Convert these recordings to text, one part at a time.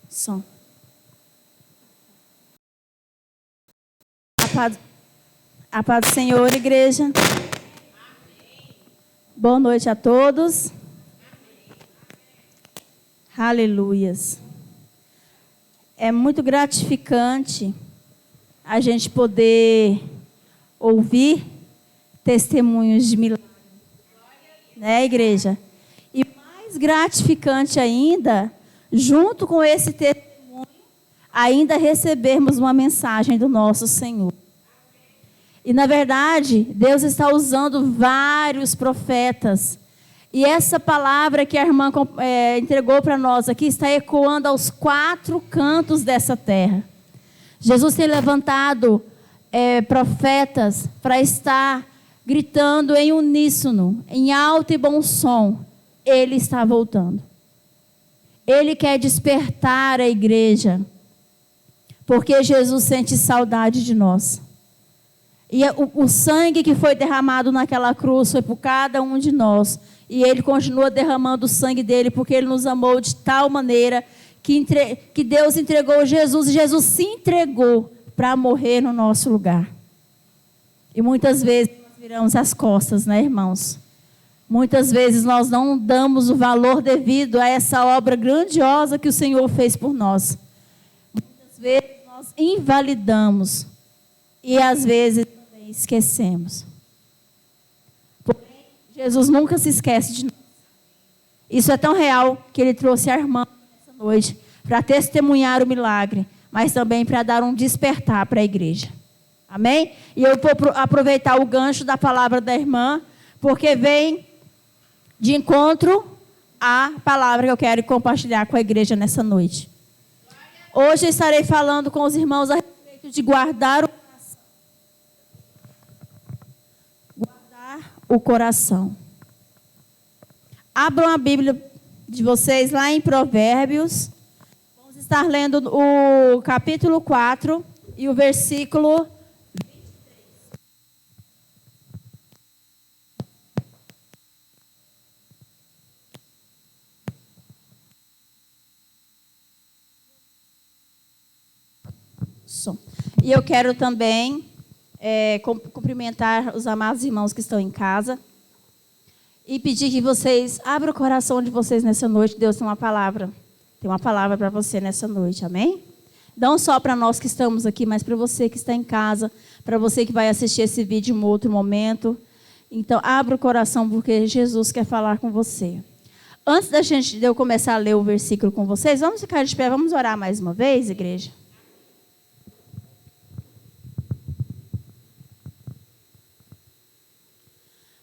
Som. A paz do Senhor, igreja. Boa noite a todos. Aleluias. É muito gratificante a gente poder ouvir testemunhos de milagres, né, igreja? E mais gratificante ainda, junto com esse testemunho, ainda recebermos uma mensagem do nosso Senhor. E, na verdade, Deus está usando vários profetas. E essa palavra que a irmã entregou para nós aqui está ecoando aos 4 cantos dessa terra. Jesus tem levantado profetas para estar gritando em uníssono, em alto e bom som. Ele está voltando. Ele quer despertar a igreja, porque Jesus sente saudade de nós. E o sangue que foi derramado naquela cruz foi por cada um de nós. E Ele continua derramando o sangue dele, porque Ele nos amou de tal maneira que Deus entregou Jesus. E Jesus se entregou para morrer no nosso lugar. E muitas vezes nós viramos as costas, né, irmãos? Muitas vezes nós não damos o valor devido a essa obra grandiosa que o Senhor fez por nós. Muitas vezes nós invalidamos. E às vezes também esquecemos. Porém, Jesus nunca se esquece de nós. Isso é tão real que Ele trouxe a irmã nessa noite para testemunhar o milagre, mas também para dar um despertar para a igreja. Amém? E eu vou aproveitar o gancho da palavra da irmã, porque vem de encontro à palavra que eu quero compartilhar com a igreja nessa noite. Hoje eu estarei falando com os irmãos a respeito de guardar o coração. Abram a Bíblia de vocês lá em Provérbios. Vamos estar lendo o capítulo 4 e o versículo 23. E eu quero também cumprimentar os amados irmãos que estão em casa e pedir que vocês abram o coração de vocês nessa noite. Deus tem uma palavra para você nessa noite, amém? Não só para nós que estamos aqui, mas para você que está em casa, para você que vai assistir esse vídeo em um outro momento. Então, abra o coração, porque Jesus quer falar com você. Antes de eu começar a ler o versículo com vocês, vamos ficar de pé, vamos orar mais uma vez, igreja?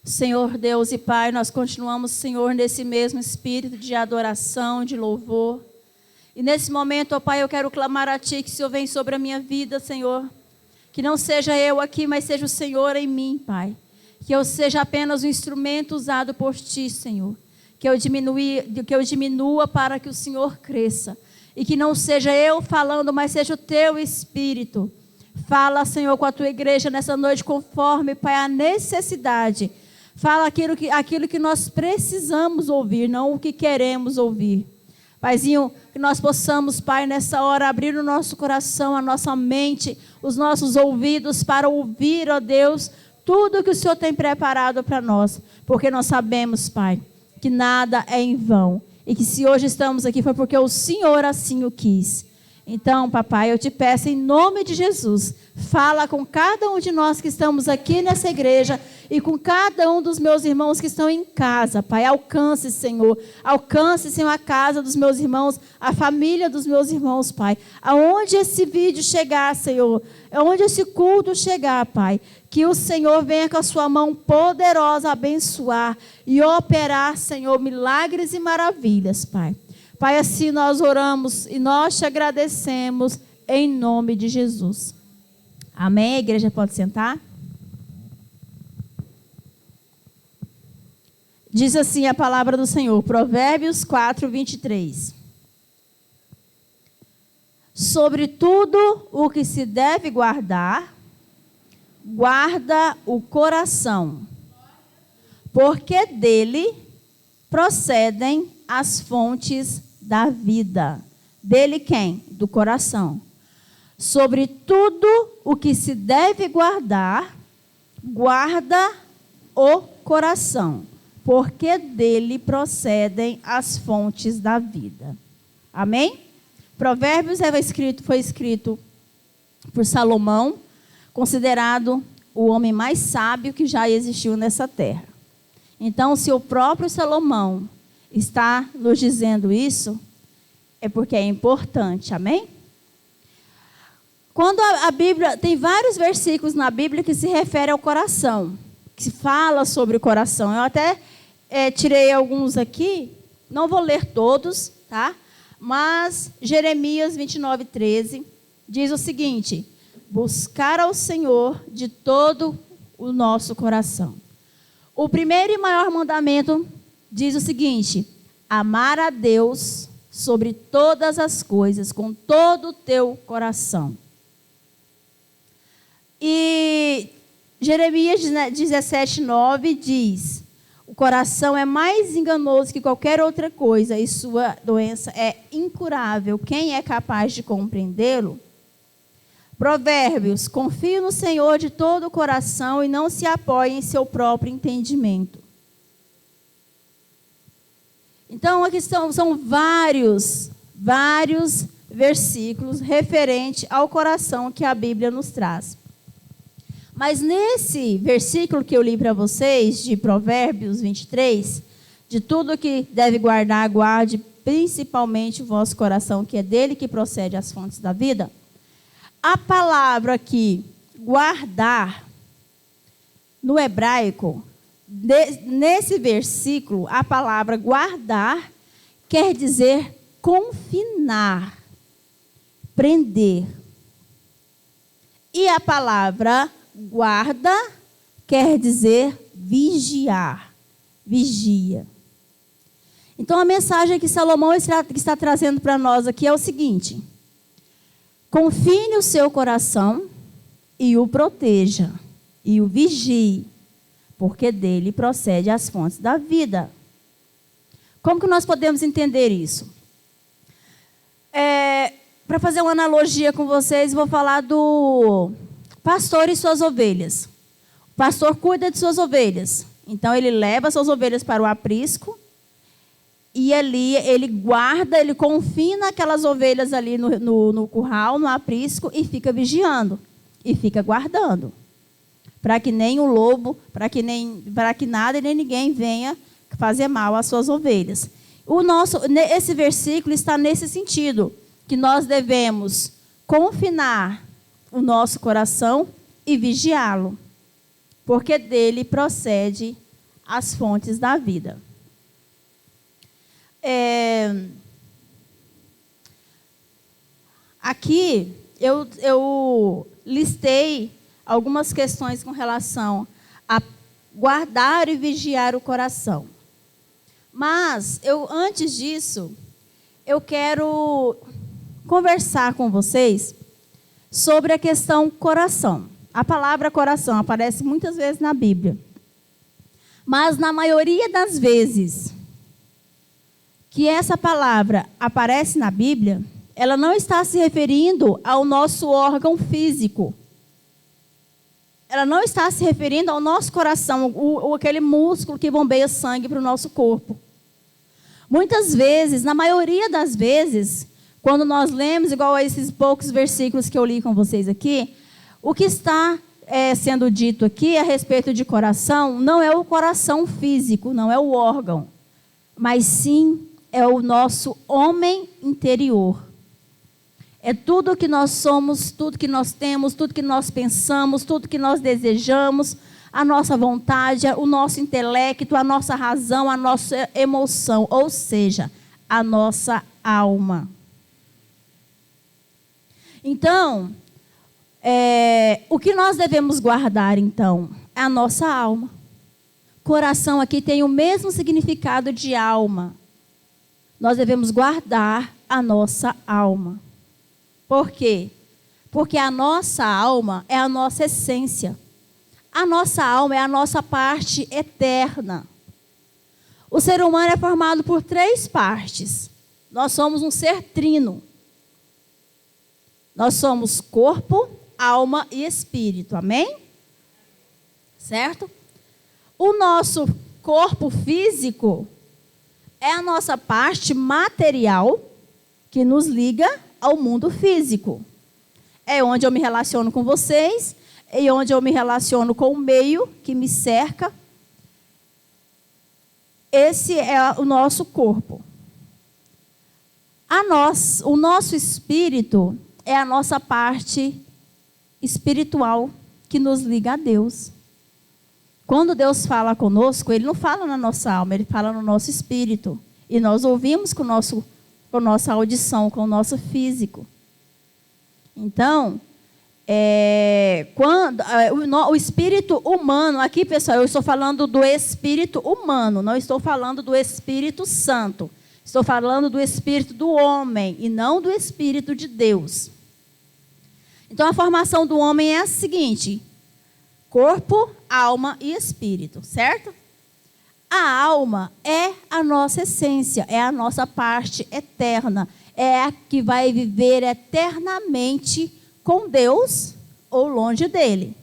Senhor Deus e Pai, nós continuamos, Senhor, nesse mesmo espírito de adoração, de louvor. E nesse momento, ó Pai, eu quero clamar a Ti que o Senhor venha sobre a minha vida, Senhor. Que não seja eu aqui, mas seja o Senhor em mim, Pai. Que eu seja apenas um instrumento usado por Ti, Senhor. Que eu diminua para que o Senhor cresça. E que não seja eu falando, mas seja o Teu Espírito. Fala, Senhor, com a Tua igreja nessa noite, conforme, Pai, a necessidade. Fala aquilo que nós precisamos ouvir, não o que queremos ouvir. Paizinho, que nós possamos, Pai, nessa hora, abrir o nosso coração, a nossa mente, os nossos ouvidos para ouvir, ó Deus, tudo que o Senhor tem preparado para nós. Porque nós sabemos, Pai, que nada é em vão. E que se hoje estamos aqui foi porque o Senhor assim o quis. Então, papai, eu te peço em nome de Jesus, fala com cada um de nós que estamos aqui nessa igreja e com cada um dos meus irmãos que estão em casa, Pai. Alcance, Senhor, a casa dos meus irmãos, a família dos meus irmãos, Pai. Aonde esse vídeo chegar, Senhor, aonde esse culto chegar, Pai, que o Senhor venha com a sua mão poderosa abençoar e operar, Senhor, milagres e maravilhas, Pai. Pai, assim nós oramos e nós te agradecemos em nome de Jesus. Amém? A igreja pode sentar? Diz assim a palavra do Senhor, Provérbios 4, 23. Sobre tudo o que se deve guardar, guarda o coração, porque dele procedem as fontes da vida. Dele quem? Do coração. Sobre tudo o que se deve guardar, guarda o coração, porque dele procedem as fontes da vida. Amém? Provérbios foi escrito por Salomão, considerado o homem mais sábio que já existiu nessa terra. Então, se o próprio Salomão está nos dizendo isso, é porque é importante, amém? Quando a Bíblia, tem vários versículos na Bíblia que se referem ao coração, que fala sobre o coração. Eu até tirei alguns aqui, não vou ler todos, tá? Mas Jeremias 29:13 diz o seguinte: buscar ao Senhor de todo o nosso coração. O primeiro e maior mandamento diz o seguinte: amar a Deus sobre todas as coisas, com todo o teu coração. E Jeremias 17:9 diz: o coração é mais enganoso que qualquer outra coisa e sua doença é incurável. Quem é capaz de compreendê-lo? Provérbios: confie no Senhor de todo o coração e não se apoie em seu próprio entendimento. Então, aqui são vários versículos referentes ao coração que a Bíblia nos traz. Mas nesse versículo que eu li para vocês, de Provérbios 23, de tudo que deve guardar, guarde principalmente o vosso coração, que é dele que procede as fontes da vida. A palavra aqui, guardar, no hebraico, nesse versículo, a palavra guardar quer dizer confinar, prender. E a palavra guarda quer dizer vigiar, vigia. Então a mensagem que Salomão está trazendo para nós aqui é o seguinte: confie no seu coração e o proteja, e o vigie, porque dele procede as fontes da vida. Como que nós podemos entender isso? Para fazer uma analogia com vocês, vou falar do pastor e suas ovelhas. O pastor cuida de suas ovelhas. Então, ele leva suas ovelhas para o aprisco e ali ele guarda, ele confina aquelas ovelhas ali no curral, no aprisco, e fica vigiando, e fica guardando. Para que nem o lobo, para que nada e nem ninguém venha fazer mal às suas ovelhas. Esse versículo está nesse sentido, que nós devemos confinar o nosso coração e vigiá-lo, porque dele procede as fontes da vida. Aqui eu listei algumas questões com relação a guardar e vigiar o coração. Mas, antes disso, eu quero conversar com vocês sobre a questão coração. A palavra coração aparece muitas vezes na Bíblia. Mas, na maioria das vezes que essa palavra aparece na Bíblia, ela não está se referindo ao nosso órgão físico. Ela não está se referindo ao nosso coração, aquele músculo que bombeia sangue para o nosso corpo. Muitas vezes, na maioria das vezes, quando nós lemos, igual a esses poucos versículos que eu li com vocês aqui, o que está sendo dito aqui a respeito de coração não é o coração físico, não é o órgão, mas sim é o nosso homem interior. É tudo que nós somos, tudo que nós temos, tudo que nós pensamos, tudo que nós desejamos, a nossa vontade, o nosso intelecto, a nossa razão, a nossa emoção, ou seja, a nossa alma. Então, o que nós devemos guardar, então? É a nossa alma. Coração aqui tem o mesmo significado de alma. Nós devemos guardar a nossa alma. Por quê? Porque a nossa alma é a nossa essência. A nossa alma é a nossa parte eterna. O ser humano é formado por 3 partes. Nós somos um ser trino. Nós somos corpo, alma e espírito, amém? Certo? O nosso corpo físico é a nossa parte material que nos liga ao mundo físico. É onde eu me relaciono com vocês, é onde eu me relaciono com o meio que me cerca. Esse é o nosso corpo. O nosso espírito é a nossa parte espiritual que nos liga a Deus. Quando Deus fala conosco, Ele não fala na nossa alma, Ele fala no nosso espírito. E nós ouvimos com a nossa audição, com o nosso físico. Então, o espírito humano, aqui, pessoal, eu estou falando do espírito humano, não estou falando do Espírito Santo. Estou falando do espírito do homem e não do espírito de Deus. Então, a formação do homem é a seguinte: corpo, alma e espírito, certo? A alma é a nossa essência, é a nossa parte eterna, é a que vai viver eternamente com Deus ou longe dele.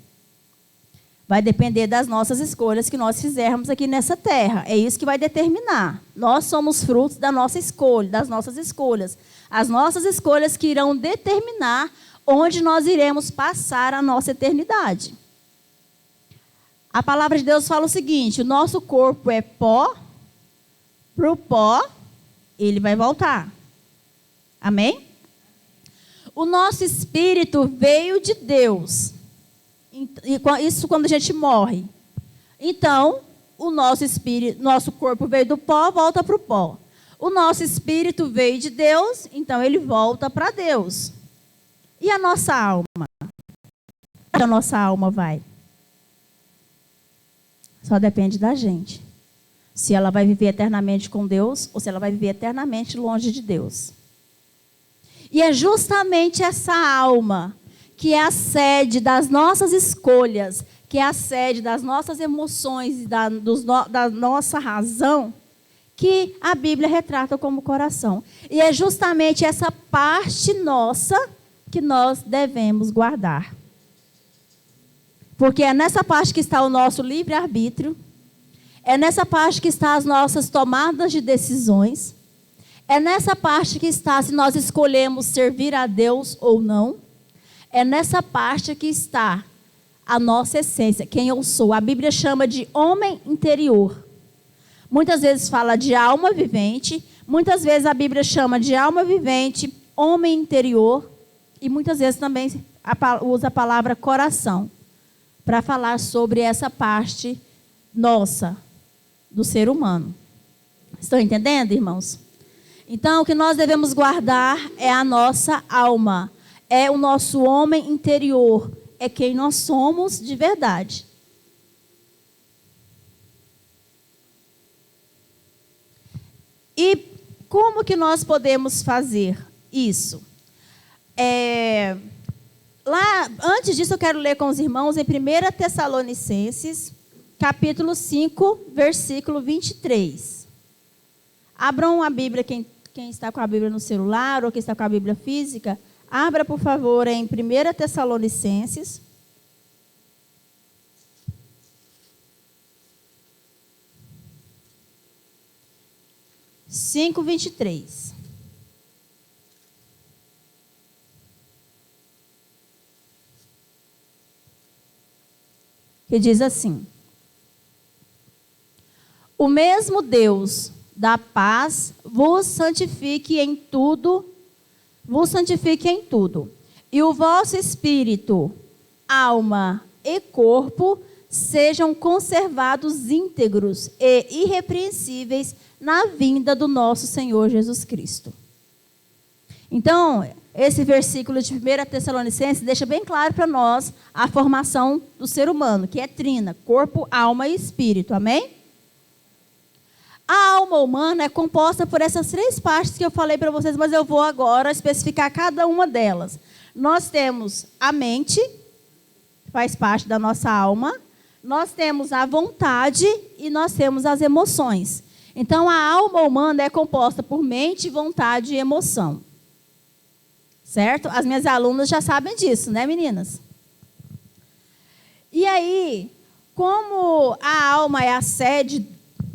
Vai depender das nossas escolhas que nós fizermos aqui nessa terra. É isso que vai determinar. Nós somos frutos da nossa escolha, das nossas escolhas. As nossas escolhas que irão determinar onde nós iremos passar a nossa eternidade. A palavra de Deus fala o seguinte: o nosso corpo é pó, para o pó ele vai voltar. Amém? O nosso espírito veio de Deus. Isso quando a gente morre. Então, o nosso corpo veio do pó, volta para o pó. O nosso espírito veio de Deus, então ele volta para Deus. E a nossa alma? A nossa alma vai? Só depende da gente. Se ela vai viver eternamente com Deus ou se ela vai viver eternamente longe de Deus. E é justamente essa alma que é a sede das nossas escolhas, que é a sede das nossas emoções e da nossa razão, que a Bíblia retrata como coração. E é justamente essa parte nossa que nós devemos guardar. Porque é nessa parte que está o nosso livre-arbítrio, é nessa parte que está as nossas tomadas de decisões, é nessa parte que está se nós escolhemos servir a Deus ou não, é nessa parte que está a nossa essência, quem eu sou. A Bíblia chama de homem interior. Muitas vezes fala de alma vivente, muitas vezes a Bíblia chama de alma vivente, homem interior, e muitas vezes também usa a palavra coração, para falar sobre essa parte nossa, do ser humano. Estão entendendo, irmãos? Então, o que nós devemos guardar é a nossa alma, é o nosso homem interior, é quem nós somos de verdade. E como que nós podemos fazer isso? Antes disso, eu quero ler com os irmãos em 1 Tessalonicenses, capítulo 5, versículo 23. Abram a Bíblia, quem está com a Bíblia no celular ou quem está com a Bíblia física, abra, por favor, em 1 Tessalonicenses. Cinco, 23. Que diz assim: o mesmo Deus da paz vos santifique em tudo, e o vosso espírito, alma e corpo sejam conservados íntegros e irrepreensíveis na vinda do nosso Senhor Jesus Cristo. Então, esse versículo de 1 Tessalonicenses deixa bem claro para nós a formação do ser humano, que é trina, corpo, alma e espírito, amém? A alma humana é composta por essas três partes que eu falei para vocês, mas eu vou agora especificar cada uma delas. Nós temos a mente, que faz parte da nossa alma, nós temos a vontade e nós temos as emoções. Então, a alma humana é composta por mente, vontade e emoção. certo? As minhas alunas já sabem disso, né, meninas? E aí, como a alma é a sede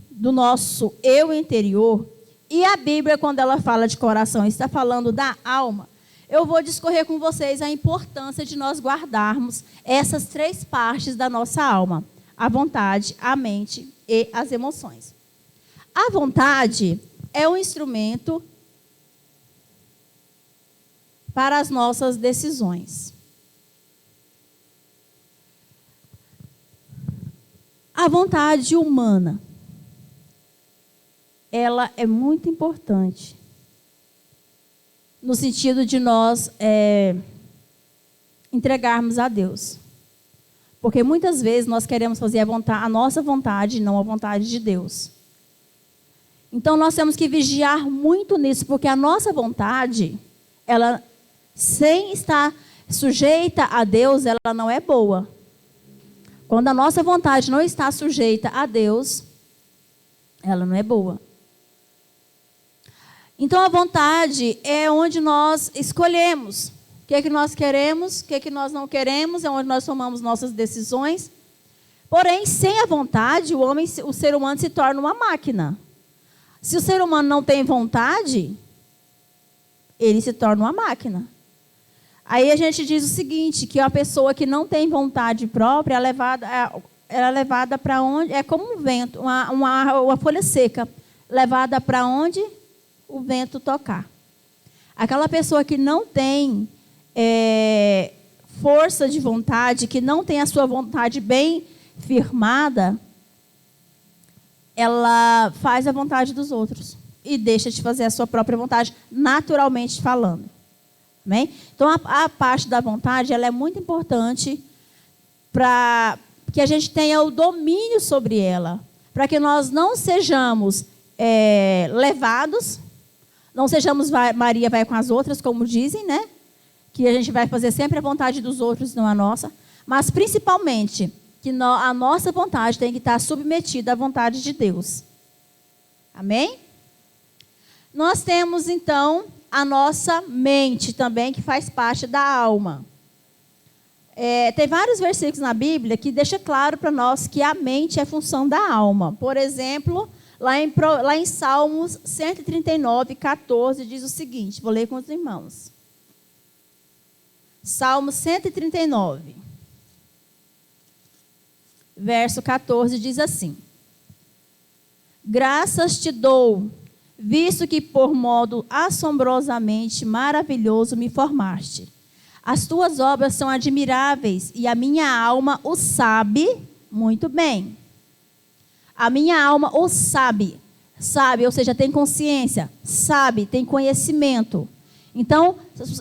do nosso eu interior, e a Bíblia, quando ela fala de coração, está falando da alma, eu vou discorrer com vocês a importância de nós guardarmos essas 3 partes da nossa alma: a vontade, a mente e as emoções. A vontade é um instrumento para as nossas decisões. A vontade humana, ela é muito importante no sentido de nós entregarmos a Deus. Porque muitas vezes nós queremos fazer a nossa vontade, não a vontade de Deus. Então nós temos que vigiar muito nisso, porque a nossa vontade, ela, sem estar sujeita a Deus, ela não é boa. Quando a nossa vontade não está sujeita a Deus, ela não é boa. Então a vontade é onde nós escolhemos o que é que nós queremos, o que é que nós não queremos, é onde nós tomamos nossas decisões. Porém, sem a vontade, o ser humano se torna uma máquina. Se o ser humano não tem vontade, ele se torna uma máquina. Aí a gente diz o seguinte, que a pessoa que não tem vontade própria, ela é levada para onde? É como um vento, uma folha seca, levada para onde o vento tocar. Aquela pessoa que não tem força de vontade, que não tem a sua vontade bem firmada, ela faz a vontade dos outros e deixa de fazer a sua própria vontade, naturalmente falando. Amém? Então, a parte da vontade, ela é muito importante para que a gente tenha o domínio sobre ela, para que nós não sejamos levados, não sejamos Maria vai com as outras, como dizem, né? Que a gente vai fazer sempre a vontade dos outros, não a nossa, mas principalmente que a nossa vontade tem que estar submetida à vontade de Deus. Amém? Nós temos, então, a nossa mente também, que faz parte da alma. Tem vários versículos na Bíblia que deixam claro para nós que a mente é função da alma. Por exemplo, lá em Salmos 139, 14, diz o seguinte, vou ler com os irmãos. Salmo 139, verso 14, diz assim: Graças te dou, visto que por modo assombrosamente maravilhoso me formaste. As tuas obras são admiráveis e a minha alma o sabe muito bem. A minha alma o sabe, ou seja, tem consciência, sabe, tem conhecimento. Então,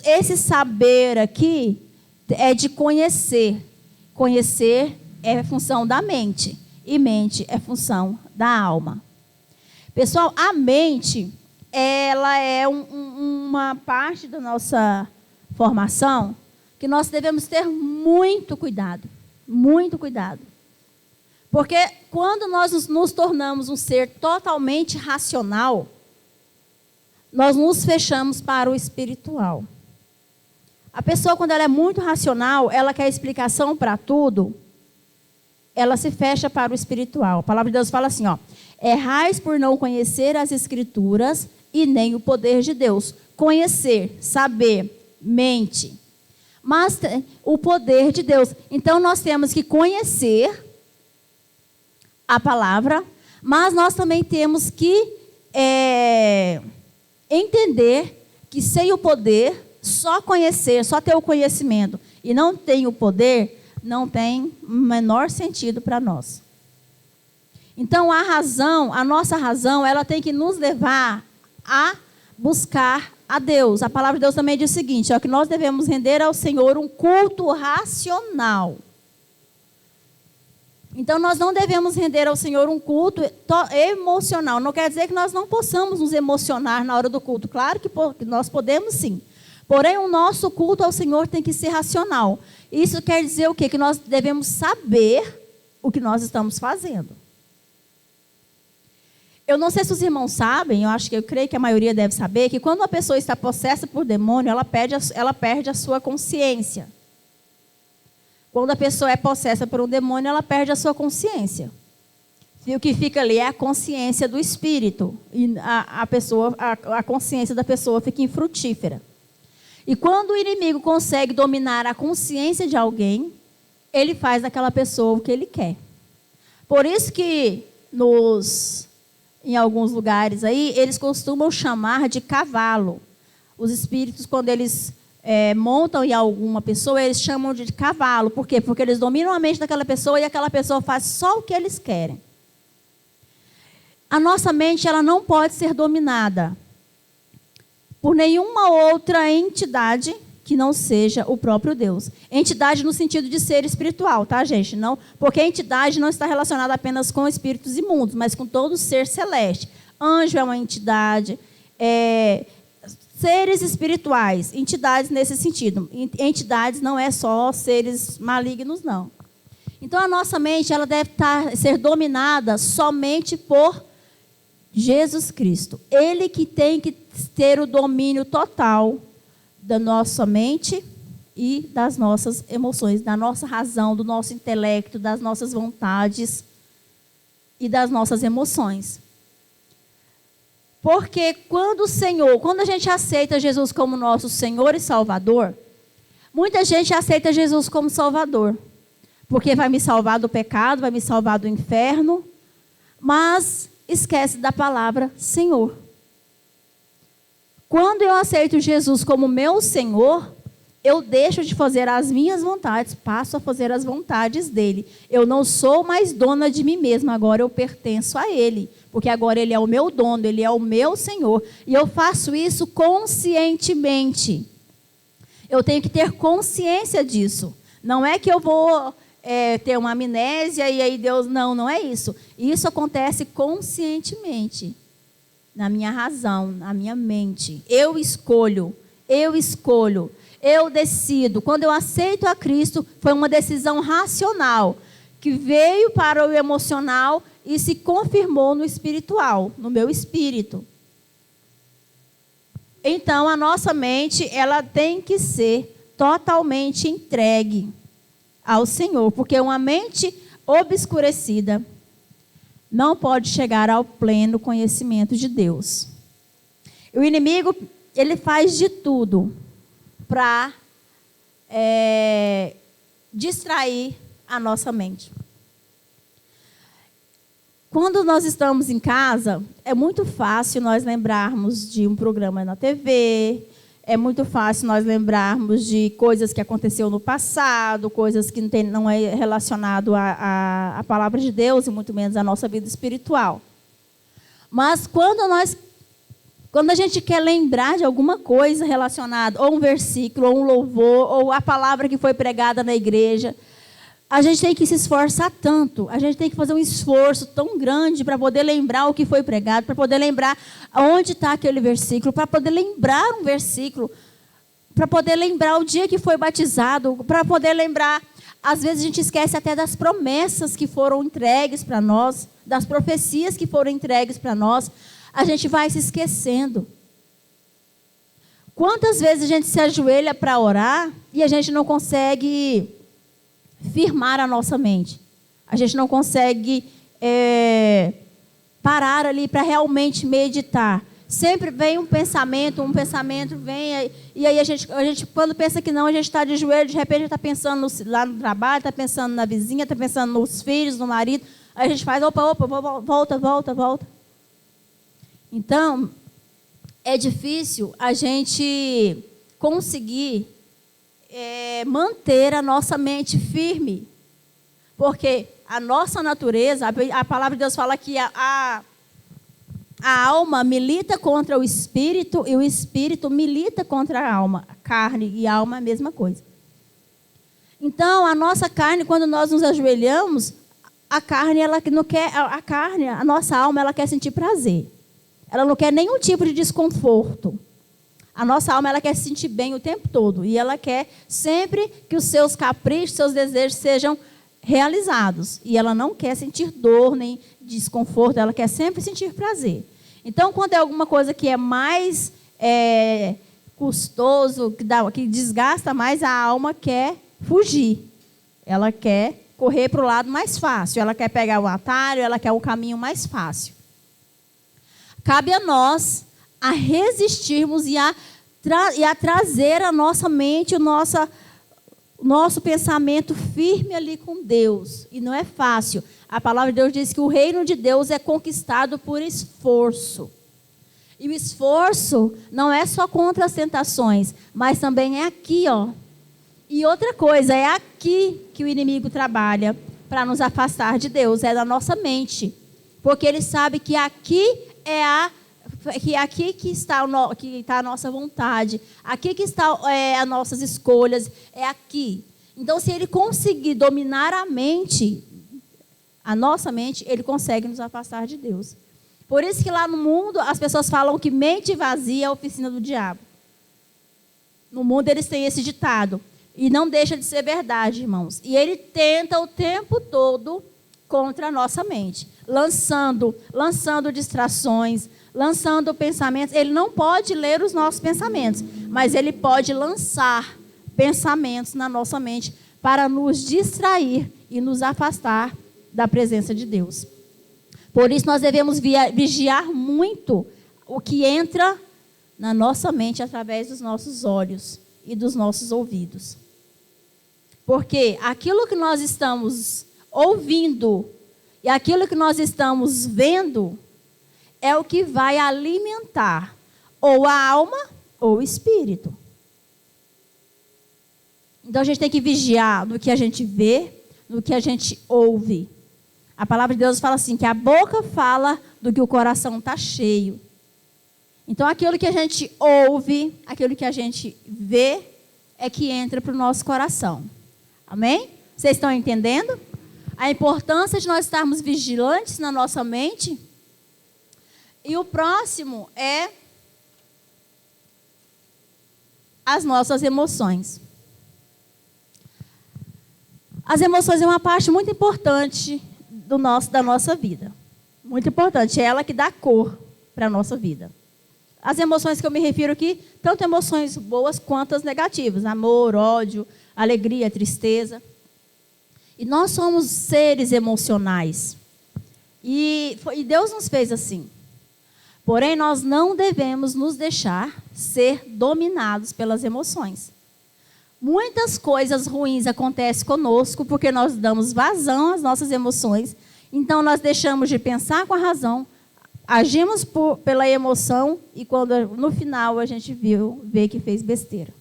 esse saber aqui é de conhecer. Conhecer é função da mente e mente é função da alma. Pessoal, a mente, ela é uma parte da nossa formação que nós devemos ter muito cuidado. Muito cuidado. Porque quando nós nos tornamos um ser totalmente racional, nós nos fechamos para o espiritual. A pessoa, quando ela é muito racional, ela quer explicação para tudo, ela se fecha para o espiritual. A palavra de Deus fala assim, ó: errais por não conhecer as Escrituras e nem o poder de Deus. Conhecer, saber, mente. Mas o poder de Deus. Então, nós temos que conhecer a palavra, mas nós também temos que entender que sem o poder, só conhecer, só ter o conhecimento e não tem o poder, não tem o menor sentido para nós. Então, a nossa razão, ela tem que nos levar a buscar a Deus. A palavra de Deus também diz o seguinte, ó, que nós devemos render ao Senhor um culto racional. Então, nós não devemos render ao Senhor um culto emocional. Não quer dizer que nós não possamos nos emocionar na hora do culto. Claro que nós podemos sim. Porém, o nosso culto ao Senhor tem que ser racional. Isso quer dizer o quê? Que nós devemos saber o que nós estamos fazendo. Eu não sei se os irmãos sabem, eu creio que a maioria deve saber, que quando uma pessoa está possessa por demônio, ela perde a sua consciência. Quando a pessoa é possessa por um demônio, ela perde a sua consciência. E o que fica ali é a consciência do espírito. E a consciência da pessoa fica infrutífera. E quando o inimigo consegue dominar a consciência de alguém, ele faz daquela pessoa o que ele quer. Por isso que em alguns lugares aí, eles costumam chamar de cavalo. Os espíritos, quando eles montam em alguma pessoa, eles chamam de cavalo. Por quê? Porque eles dominam a mente daquela pessoa e aquela pessoa faz só o que eles querem. A nossa mente, ela não pode ser dominada por nenhuma outra entidade que não seja o próprio Deus. Entidade no sentido de ser espiritual, tá, gente? Não, porque a entidade não está relacionada apenas com espíritos imundos, mas com todo ser celeste. Anjo é uma entidade, seres espirituais, entidades nesse sentido. Entidades não é só seres malignos, não. Então, a nossa mente, ela deve ser dominada somente por Jesus Cristo. Ele que tem que ter o domínio total da nossa mente e das nossas emoções, da nossa razão, do nosso intelecto, das nossas vontades e das nossas emoções. Porque quando a gente aceita Jesus como nosso Senhor e Salvador, muita gente aceita Jesus como Salvador, porque vai me salvar do pecado, vai me salvar do inferno, mas esquece da palavra Senhor. Quando eu aceito Jesus como meu Senhor, eu deixo de fazer as minhas vontades, passo a fazer as vontades dele. Eu não sou mais dona de mim mesma, agora eu pertenço a ele, porque agora ele é o meu dono, ele é o meu Senhor. E eu faço isso conscientemente. Eu tenho que ter consciência disso. Não é que eu vou ter uma amnésia e aí Deus... Não é isso. Isso acontece conscientemente. Na minha razão, na minha mente. Eu escolho, eu decido. Quando eu aceito a Cristo, foi uma decisão racional, que veio para o emocional e se confirmou no espiritual, no meu espírito. Então, a nossa mente, ela tem que ser totalmente entregue ao Senhor, porque uma mente obscurecida não pode chegar ao pleno conhecimento de Deus. O inimigo, ele faz de tudo para distrair a nossa mente. Quando nós estamos em casa, é muito fácil nós lembrarmos de um programa na TV, é muito fácil nós lembrarmos de coisas que aconteceu no passado, coisas que não é relacionado à palavra de Deus e muito menos à nossa vida espiritual. Mas quando a gente quer lembrar de alguma coisa relacionada, ou um versículo, ou um louvor, ou a palavra que foi pregada na igreja, a gente tem que se esforçar tanto, a gente tem que fazer um esforço tão grande para poder lembrar o que foi pregado, para poder lembrar onde está aquele versículo, para poder lembrar um versículo, para poder lembrar o dia que foi batizado, para poder lembrar. Às vezes a gente esquece até das promessas que foram entregues para nós, das profecias que foram entregues para nós, a gente vai se esquecendo. Quantas vezes a gente se ajoelha para orar e a gente não consegue firmar a nossa mente. A gente não consegue parar ali para realmente meditar. Sempre vem um pensamento vem, e aí a gente quando pensa que não, a gente está de joelho, de repente está pensando lá no trabalho, está pensando na vizinha, está pensando nos filhos, no marido, aí a gente faz, opa, volta. Então, é difícil a gente conseguir manter a nossa mente firme, porque a nossa natureza, a palavra de Deus fala que a alma milita contra o espírito e o espírito milita contra a alma. A carne e a alma é a mesma coisa. Então, a nossa carne, quando nós nos ajoelhamos, a carne, ela não quer, a nossa alma, ela quer sentir prazer. Ela não quer nenhum tipo de desconforto. A nossa alma, ela quer se sentir bem o tempo todo. E ela quer sempre que os seus caprichos, seus desejos sejam realizados. E ela não quer sentir dor nem desconforto, ela quer sempre sentir prazer. Então, quando é alguma coisa que é mais custoso, que desgasta mais, a alma quer fugir. Ela quer correr para o lado mais fácil. Ela quer pegar o atalho, ela quer o caminho mais fácil. Cabe a nós a resistirmos e a trazer a nossa mente, o nosso pensamento firme ali com Deus. E não é fácil. A palavra de Deus diz que o reino de Deus é conquistado por esforço. E o esforço não é só contra as tentações, mas também é aqui, ó. E outra coisa, é aqui que o inimigo trabalha para nos afastar de Deus, é da nossa mente. Porque ele sabe que aqui que está a nossa vontade, aqui que está as nossas escolhas, é aqui. Então, se ele conseguir dominar a nossa mente, ele consegue nos afastar de Deus. Por isso que lá no mundo as pessoas falam que mente vazia é a oficina do diabo. No mundo eles têm esse ditado. E não deixa de ser verdade, irmãos. E ele tenta o tempo todo contra a nossa mente. Lançando distrações, lançando pensamentos. Ele não pode ler os nossos pensamentos, mas ele pode lançar pensamentos na nossa mente para nos distrair e nos afastar da presença de Deus. Por isso nós devemos vigiar muito o que entra na nossa mente através dos nossos olhos e dos nossos ouvidos. Porque aquilo que nós estamos ouvindo e aquilo que nós estamos vendo é o que vai alimentar ou a alma ou o espírito. Então a gente tem que vigiar no que a gente vê, no que a gente ouve. A palavra de Deus fala assim, que a boca fala do que o coração está cheio. Então aquilo que a gente ouve, aquilo que a gente vê, é que entra para o nosso coração. Amém? Vocês estão entendendo? A importância de nós estarmos vigilantes na nossa mente. E o próximo é as nossas emoções. As emoções é uma parte muito importante da nossa vida. Muito importante. É ela que dá cor para a nossa vida. As emoções que eu me refiro aqui, tanto emoções boas quanto as negativas. Amor, ódio, alegria, tristeza. E nós somos seres emocionais. E Deus nos fez assim. Porém, nós não devemos nos deixar ser dominados pelas emoções. Muitas coisas ruins acontecem conosco porque nós damos vazão às nossas emoções. Então, nós deixamos de pensar com a razão, agimos pela emoção e quando no final a gente vê que fez besteira.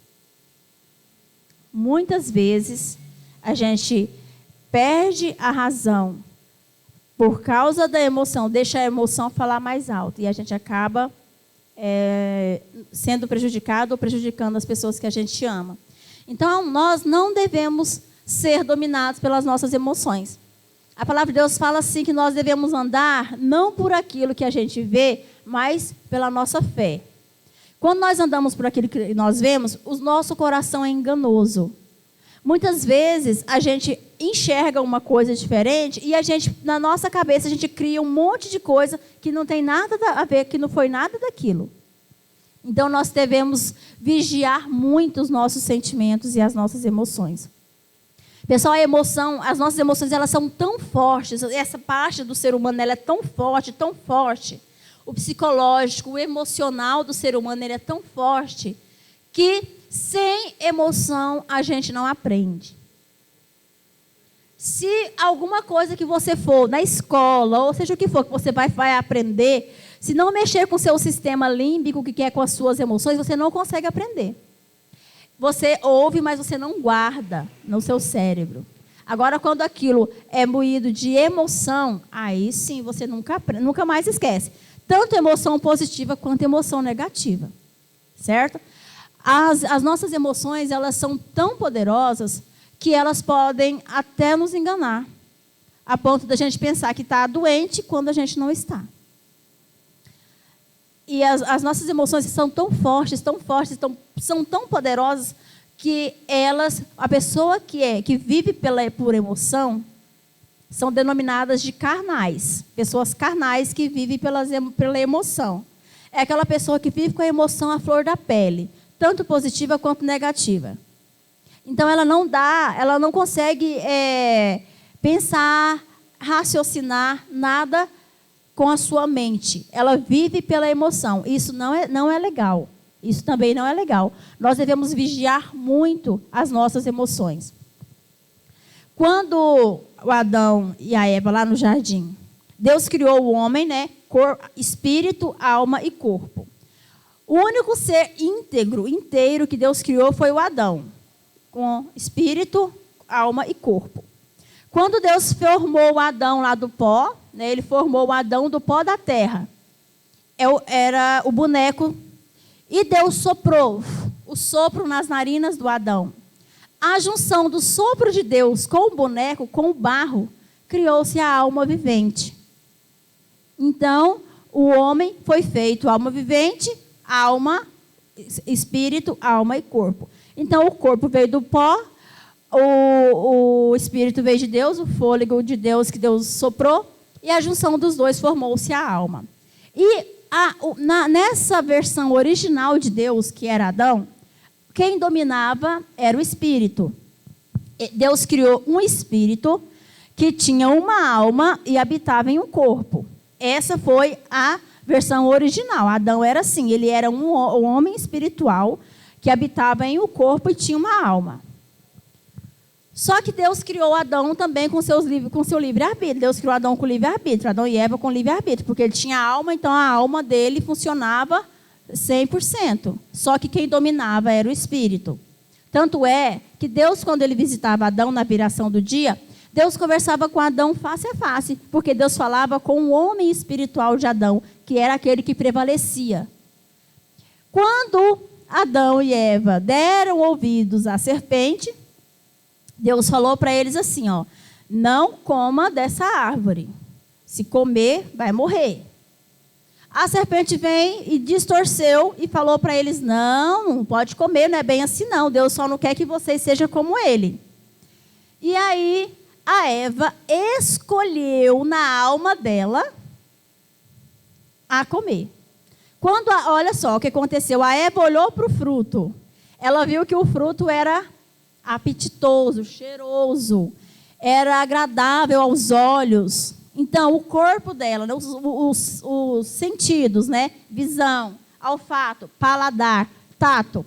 Muitas vezes a gente perde a razão por causa da emoção, deixa a emoção falar mais alto e a gente acaba sendo prejudicado ou prejudicando as pessoas que a gente ama. Então, nós não devemos ser dominados pelas nossas emoções. A palavra de Deus fala assim que nós devemos andar não por aquilo que a gente vê, mas pela nossa fé. Quando nós andamos por aquilo que nós vemos, o nosso coração é enganoso. Muitas vezes a gente enxerga uma coisa diferente e na nossa cabeça a gente cria um monte de coisa que não tem nada a ver, que não foi nada daquilo. Então, nós devemos vigiar muito os nossos sentimentos e as nossas emoções. Pessoal, as nossas emoções, elas são tão fortes, essa parte do ser humano, ela é tão forte, tão forte. O psicológico, o emocional do ser humano, ele é tão forte, que sem emoção a gente não aprende. Se alguma coisa que você for na escola, ou seja o que for, que você vai aprender, se não mexer com o seu sistema límbico, que é com as suas emoções, você não consegue aprender. Você ouve, mas você não guarda no seu cérebro. Agora, quando aquilo é moído de emoção, aí sim você nunca mais esquece. Tanto emoção positiva quanto emoção negativa. Certo? As nossas emoções, elas são tão poderosas que elas podem até nos enganar. A ponto da gente pensar que está doente quando a gente não está. E as nossas emoções são tão fortes, são tão poderosas que a pessoa que vive por emoção, são denominadas de carnais. Pessoas carnais que vivem pela emoção. É aquela pessoa que vive com a emoção à flor da pele, tanto positiva quanto negativa. Então, ela não consegue pensar, raciocinar nada com a sua mente. Ela vive pela emoção. Isso não é legal. Isso também não é legal. Nós devemos vigiar muito as nossas emoções. Quando o Adão e a Eva, lá no jardim, Deus criou o homem, né? Espírito, alma e corpo. O único ser inteiro que Deus criou foi o Adão, com espírito, alma e corpo. Quando Deus formou o Adão lá do pó, né, ele formou o Adão do pó da terra. Era o boneco. E Deus soprou o sopro nas narinas do Adão. A junção do sopro de Deus com o boneco, com o barro, criou-se a alma vivente. Então, o homem foi feito alma vivente, alma, espírito, alma e corpo. Então, o corpo veio do pó, o espírito veio de Deus, o fôlego de Deus que Deus soprou, e a junção dos dois formou-se a alma. E nessa versão original de Deus, que era Adão, quem dominava era o espírito. Deus criou um espírito que tinha uma alma e habitava em um corpo. Essa foi a versão original. Adão era assim, ele era um homem espiritual que habitava em um corpo e tinha uma alma. Só que Deus criou Adão também com seu livre-arbítrio. Deus criou Adão com livre-arbítrio, Adão e Eva com livre-arbítrio, porque ele tinha alma, então a alma dele funcionava 100%. Só que quem dominava era o espírito. Tanto é que Deus, quando ele visitava Adão na viração do dia, Deus conversava com Adão face a face, porque Deus falava com o homem espiritual de Adão, que era aquele que prevalecia. Quando Adão e Eva deram ouvidos à serpente, Deus falou para eles assim, ó, não coma dessa árvore. Se comer, vai morrer. A serpente vem e distorceu e falou para eles, não pode comer, não é bem assim não. Deus só não quer que vocês sejam como ele. E aí, a Eva escolheu na alma dela a comer. Olha só o que aconteceu. A Eva olhou para o fruto. Ela viu que o fruto era apetitoso, cheiroso, era agradável aos olhos. Então, o corpo dela, né, os sentidos, né, visão, olfato, paladar, tato,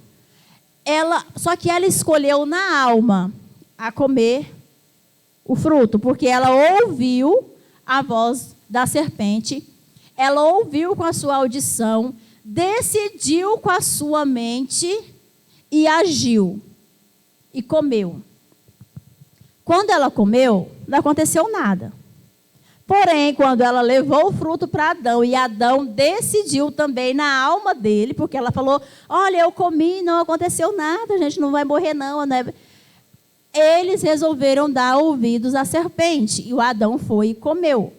só que ela escolheu na alma a comer o fruto, porque ela ouviu a voz da serpente, ela ouviu com a sua audição, decidiu com a sua mente e agiu. E comeu. Quando ela comeu, não aconteceu nada. Porém, quando ela levou o fruto para Adão, e Adão decidiu também na alma dele, porque ela falou, olha, eu comi, não aconteceu nada, a gente não vai morrer não, né? Eles resolveram dar ouvidos à serpente, e o Adão foi e comeu.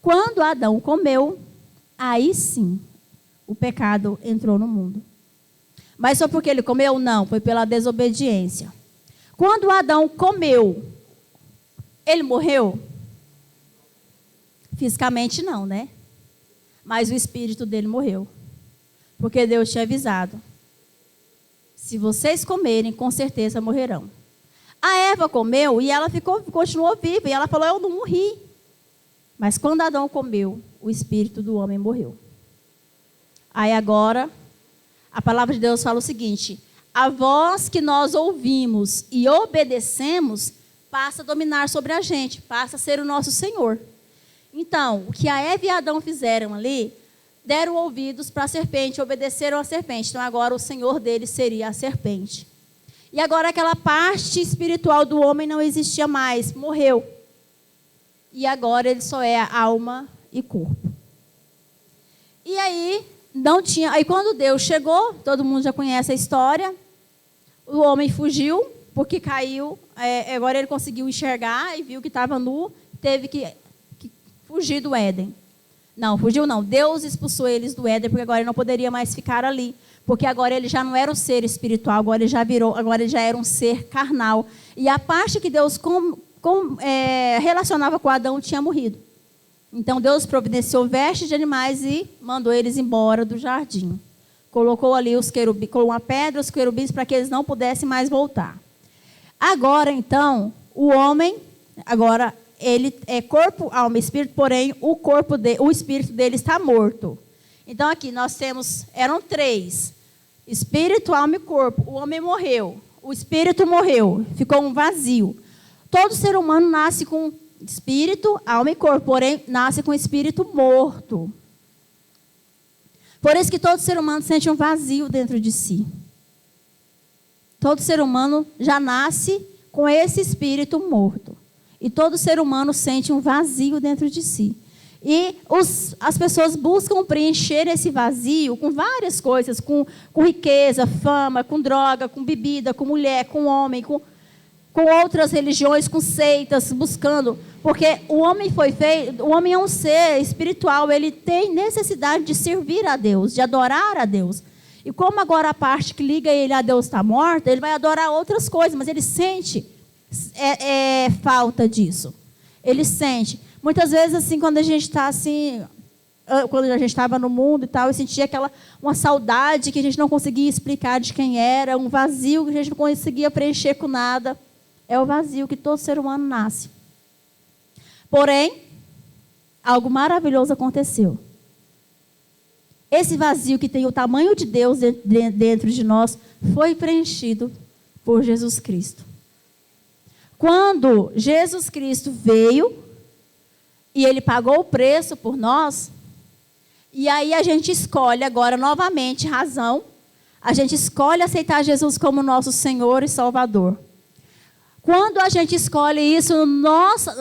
Quando Adão comeu, aí sim, o pecado entrou no mundo. Mas só porque ele comeu? Não, foi pela desobediência. Quando Adão comeu, ele morreu? Fisicamente não, né? Mas o espírito dele morreu. Porque Deus tinha avisado. Se vocês comerem, com certeza morrerão. A Eva comeu e ela continuou viva. E ela falou, eu não morri. Mas quando Adão comeu, o espírito do homem morreu. Aí agora, a palavra de Deus fala o seguinte, a voz que nós ouvimos e obedecemos passa a dominar sobre a gente, passa a ser o nosso Senhor. Então, o que a Eva e Adão fizeram ali, deram ouvidos para a serpente, obedeceram à serpente. Então, agora o Senhor deles seria a serpente. E agora aquela parte espiritual do homem não existia mais, morreu. E agora ele só é alma e corpo. E aí, aí quando Deus chegou, todo mundo já conhece a história, o homem fugiu, porque caiu, agora ele conseguiu enxergar e viu que estava nu, teve que fugir do Éden. Não, fugiu não. Deus expulsou eles do Éden, porque agora ele não poderia mais ficar ali. Porque agora ele já não era um ser espiritual, agora ele já era um ser carnal. E a parte que Deus relacionava com Adão tinha morrido. Então Deus providenciou vestes de animais e mandou eles embora do jardim. Colocou ali os querubins, com uma pedra, os querubins, para que eles não pudessem mais voltar. Agora, então, o homem, agora, ele é corpo, alma e espírito, porém, o espírito dele está morto. Então, aqui nós temos, eram 3, espírito, alma e corpo. O homem morreu, o espírito morreu, ficou um vazio. Todo ser humano nasce com espírito, alma e corpo, porém, nasce com espírito morto. Por isso que todo ser humano sente um vazio dentro de si. Todo ser humano já nasce com esse espírito morto. E todo ser humano sente um vazio dentro de si. E as pessoas buscam preencher esse vazio com várias coisas, com riqueza, fama, com droga, com bebida, com mulher, com homem, com outras religiões, com seitas, buscando. Porque o homem foi feito, o homem é um ser espiritual, ele tem necessidade de servir a Deus, de adorar a Deus. E como agora a parte que liga ele a Deus está morta, ele vai adorar outras coisas, mas ele sente falta disso. Ele sente. Muitas vezes, assim, quando a gente está assim, quando a gente estava no mundo e tal, eu sentia uma saudade que a gente não conseguia explicar de quem era, um vazio que a gente não conseguia preencher com nada. É o vazio que todo ser humano nasce. Porém, algo maravilhoso aconteceu. Esse vazio que tem o tamanho de Deus dentro de nós foi preenchido por Jesus Cristo. Quando Jesus Cristo veio e ele pagou o preço por nós, e aí a gente escolhe agora novamente razão, a gente escolhe aceitar Jesus como nosso Senhor e Salvador. Quando a gente escolhe isso,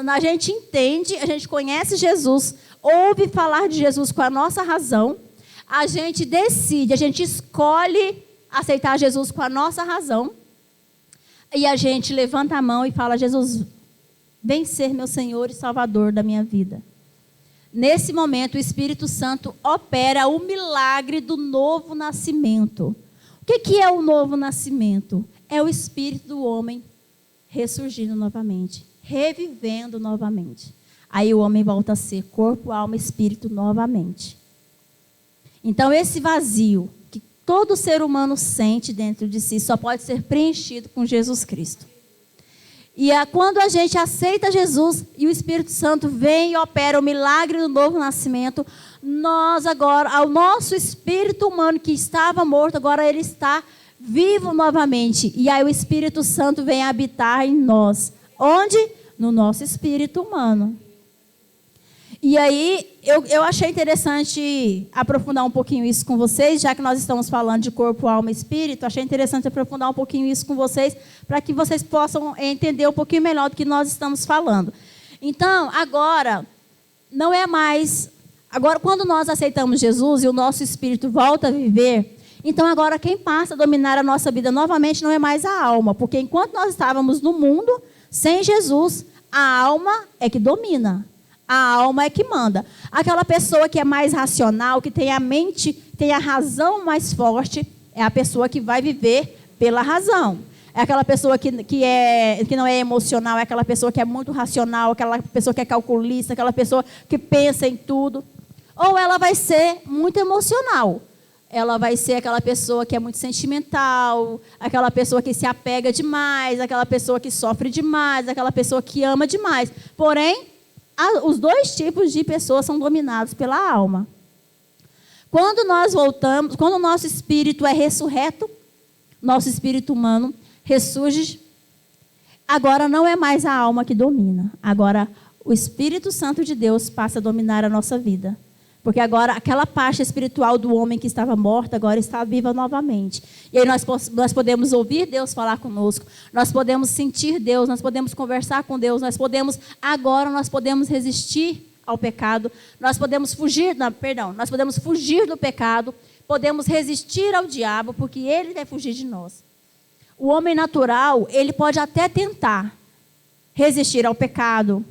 a gente entende, a gente conhece Jesus, ouve falar de Jesus com a nossa razão, a gente decide, a gente escolhe aceitar Jesus com a nossa razão, e a gente levanta a mão e fala: Jesus, vem ser meu Senhor e Salvador da minha vida. Nesse momento, o Espírito Santo opera o milagre do novo nascimento. O que é o novo nascimento? É o espírito do homem ressurgindo novamente, revivendo novamente. Aí o homem volta a ser corpo, alma e espírito novamente. Então esse vazio que todo ser humano sente dentro de si só pode ser preenchido com Jesus Cristo. E quando a gente aceita Jesus e o Espírito Santo vem e opera o milagre do novo nascimento, nós agora, o nosso espírito humano que estava morto, agora ele está vivo novamente. E aí o Espírito Santo vem habitar em nós. Onde? No nosso espírito humano. E aí eu achei interessante aprofundar um pouquinho isso com vocês, já que nós estamos falando de corpo, alma e espírito, achei interessante aprofundar um pouquinho isso com vocês, para que vocês possam entender um pouquinho melhor do que nós estamos falando. Então, agora, não é mais... Agora, quando nós aceitamos Jesus e o nosso espírito volta a viver, então agora quem passa a dominar a nossa vida novamente não é mais a alma, porque enquanto nós estávamos no mundo, sem Jesus, a alma é que domina. A alma é que manda. Aquela pessoa que é mais racional, que tem a mente, tem a razão mais forte, é a pessoa que vai viver pela razão. É aquela pessoa que não é emocional, é aquela pessoa que é muito racional, aquela pessoa que é calculista, aquela pessoa que pensa em tudo. Ou ela vai ser muito emocional. Ela vai ser aquela pessoa que é muito sentimental, aquela pessoa que se apega demais, aquela pessoa que sofre demais, aquela pessoa que ama demais. Porém, os dois tipos de pessoas são dominados pela alma. Quando nós voltamos, quando o nosso espírito é ressurreto, nosso espírito humano ressurge, agora não é mais a alma que domina. Agora o Espírito Santo de Deus passa a dominar a nossa vida. Porque agora aquela parte espiritual do homem que estava morta, agora está viva novamente. E aí nós podemos ouvir Deus falar conosco, nós podemos sentir Deus, nós podemos conversar com Deus, nós podemos resistir ao pecado, nós podemos fugir do pecado, podemos resistir ao diabo, porque ele vai fugir de nós. O homem natural, ele pode até tentar resistir ao pecado,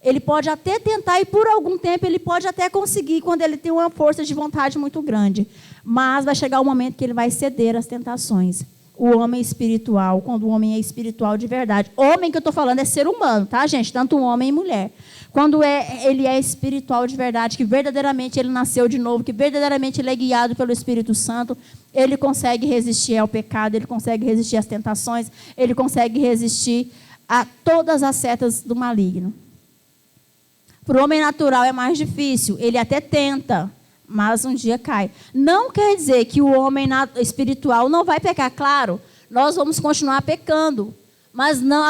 ele pode até tentar e por algum tempo ele pode até conseguir quando ele tem uma força de vontade muito grande. Mas vai chegar um momento que ele vai ceder às tentações. o homem espiritual, quando o homem é espiritual de verdade. Homem que eu estou falando é ser humano, tá, gente? Tanto um homem e mulher. Quando ele é espiritual de verdade, que verdadeiramente ele nasceu de novo, que verdadeiramente ele é guiado pelo Espírito Santo, ele consegue resistir ao pecado, ele consegue resistir às tentações, ele consegue resistir a todas as setas do maligno. Para o homem natural é mais difícil, ele até tenta, mas um dia cai. Não quer dizer que o homem espiritual não vai pecar, claro, nós vamos continuar pecando, mas não,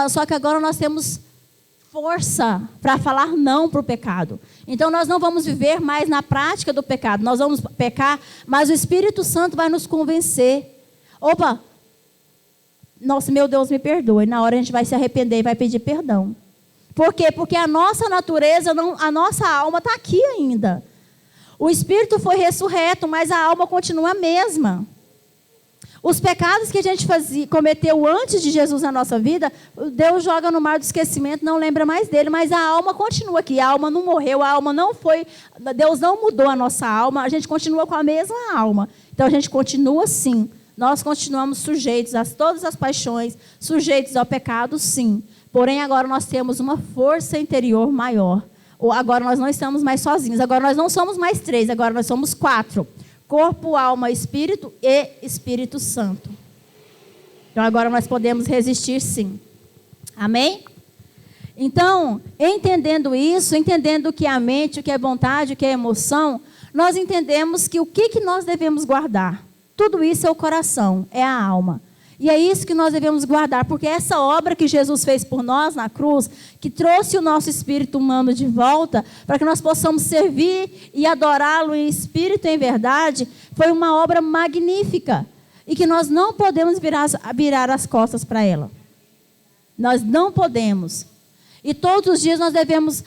só que agora nós temos força para falar não para o pecado. Então nós não vamos viver mais na prática do pecado, nós vamos pecar, mas o Espírito Santo vai nos convencer. Opa, nossa, meu Deus, me perdoe. Na hora a gente vai se arrepender e vai pedir perdão. Por quê? Porque a nossa natureza, a nossa alma está aqui ainda. O Espírito foi ressurreto, mas a alma continua a mesma. Os pecados que a gente cometeu antes de Jesus na nossa vida, Deus joga no mar do esquecimento, não lembra mais dele, mas a alma continua aqui. A alma não morreu, a alma não foi... Deus não mudou a nossa alma, a gente continua com a mesma alma. Então a gente continua sim. Nós continuamos sujeitos a todas as paixões, sujeitos ao pecado, sim. Porém, agora nós temos uma força interior maior. Ou agora nós não estamos mais sozinhos, agora nós não somos mais 3, agora nós somos 4. Corpo, alma, espírito e Espírito Santo. Então agora nós podemos resistir sim. Amém? Então, entendendo isso, entendendo o que é a mente, o que é vontade, o que é emoção, nós entendemos que o que nós devemos guardar? Tudo isso é o coração, é a alma. E é isso que nós devemos guardar, porque essa obra que Jesus fez por nós na cruz, que trouxe o nosso espírito humano de volta, para que nós possamos servir e adorá-lo em espírito e em verdade, foi uma obra magnífica. E que nós não podemos virar as costas para ela. Nós não podemos. E todos os dias nós devemos,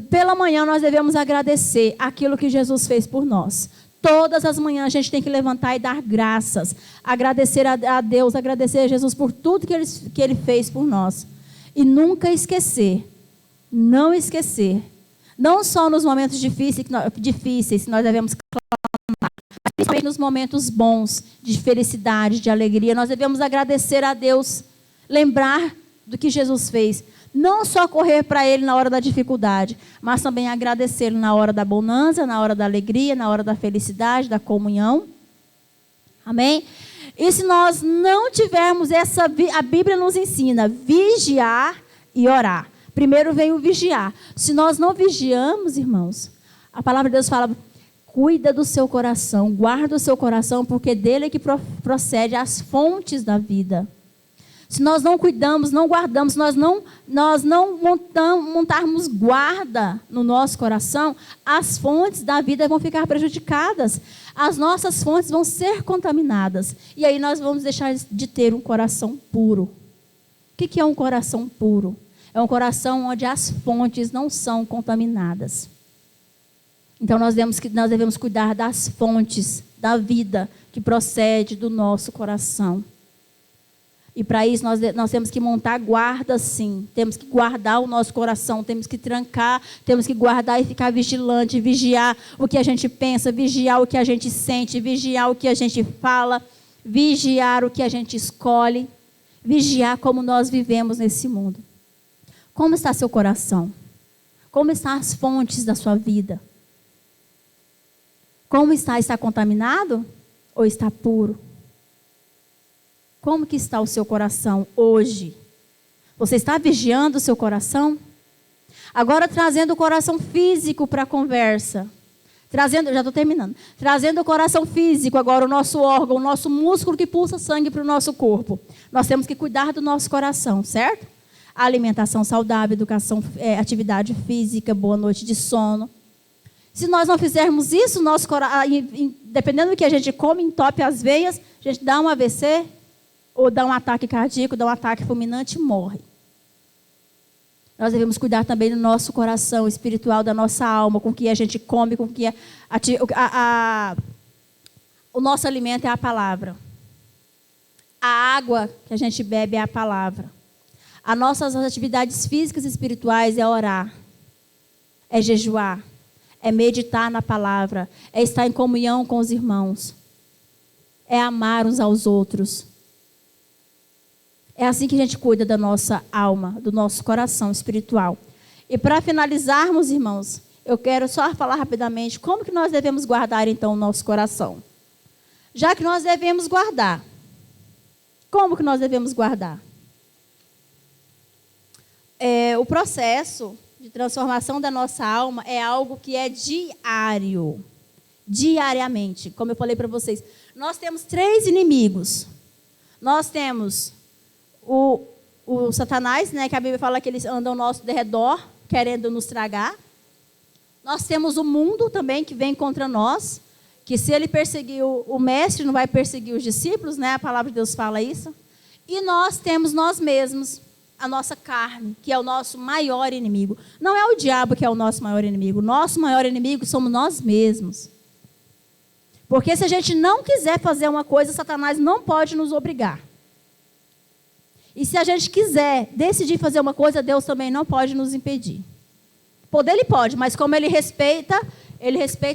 pela manhã, nós devemos agradecer aquilo que Jesus fez por nós. Todas as manhãs a gente tem que levantar e dar graças. Agradecer a Deus, agradecer a Jesus por tudo que Ele fez por nós. E nunca esquecer. Não esquecer. Não só nos momentos difíceis que nós devemos clamar, mas principalmente nos momentos bons, de felicidade, de alegria. Nós devemos agradecer a Deus. Lembrar do que Jesus fez. Não só correr para Ele na hora da dificuldade, mas também agradecê-lo na hora da bonança, na hora da alegria, na hora da felicidade, da comunhão. Amém? E se nós não tivermos a Bíblia nos ensina, vigiar e orar. Primeiro vem o vigiar. Se nós não vigiamos, irmãos, a palavra de Deus fala, cuida do seu coração, guarda o seu coração, porque dele é que procede as fontes da vida. Se nós não cuidamos, não guardamos, se nós não montarmos guarda no nosso coração, as fontes da vida vão ficar prejudicadas. As nossas fontes vão ser contaminadas. E aí nós vamos deixar de ter um coração puro. O que é um coração puro? É um coração onde as fontes não são contaminadas. Então nós devemos cuidar das fontes da vida que procede do nosso coração. E para isso nós temos que montar guarda, sim. Temos que guardar o nosso coração, temos que trancar, temos que guardar e ficar vigilante, vigiar o que a gente pensa, vigiar o que a gente sente, vigiar o que a gente fala, vigiar o que a gente escolhe, vigiar como nós vivemos nesse mundo. Como está seu coração? Como estão as fontes da sua vida? Como está? Está contaminado ou está puro? Como que está o seu coração hoje? Você está vigiando o seu coração? Agora trazendo o coração físico para a conversa. Já estou terminando. Trazendo o coração físico, agora o nosso órgão, o nosso músculo que pulsa sangue para o nosso corpo. Nós temos que cuidar do nosso coração, certo? Alimentação saudável, educação, atividade física, boa noite de sono. Se nós não fizermos isso, nosso coração, dependendo do que a gente come, entope as veias, a gente dá um AVC, ou dá um ataque cardíaco, dá um ataque fulminante e morre. Nós devemos cuidar também do nosso coração espiritual, da nossa alma, com o que a gente come, com o que o nosso alimento é a palavra. A água que a gente bebe é a palavra. As nossas atividades físicas e espirituais é orar, é jejuar, é meditar na palavra, é estar em comunhão com os irmãos, é amar uns aos outros. É assim que a gente cuida da nossa alma, do nosso coração espiritual. E para finalizarmos, irmãos, eu quero só falar rapidamente como que nós devemos guardar, então, o nosso coração. Já que nós devemos guardar, como que nós devemos guardar? O processo de transformação da nossa alma é algo que é diário. Diariamente, como eu falei para vocês. Nós temos 3 inimigos. Nós temos o Satanás, né, que a Bíblia fala que eles andam ao nosso derredor, querendo nos tragar. Nós temos o mundo também, que vem contra nós, que se ele perseguiu o mestre, não vai perseguir os discípulos, né? A palavra de Deus fala isso. E nós temos nós mesmos, a nossa carne, que é o nosso maior inimigo. Não é o diabo que é o nosso maior inimigo. O nosso maior inimigo somos nós mesmos. Porque se a gente não quiser fazer uma coisa, Satanás não pode nos obrigar. E se a gente quiser decidir fazer uma coisa, Deus também não pode nos impedir. Poder ele pode, mas como ele respeita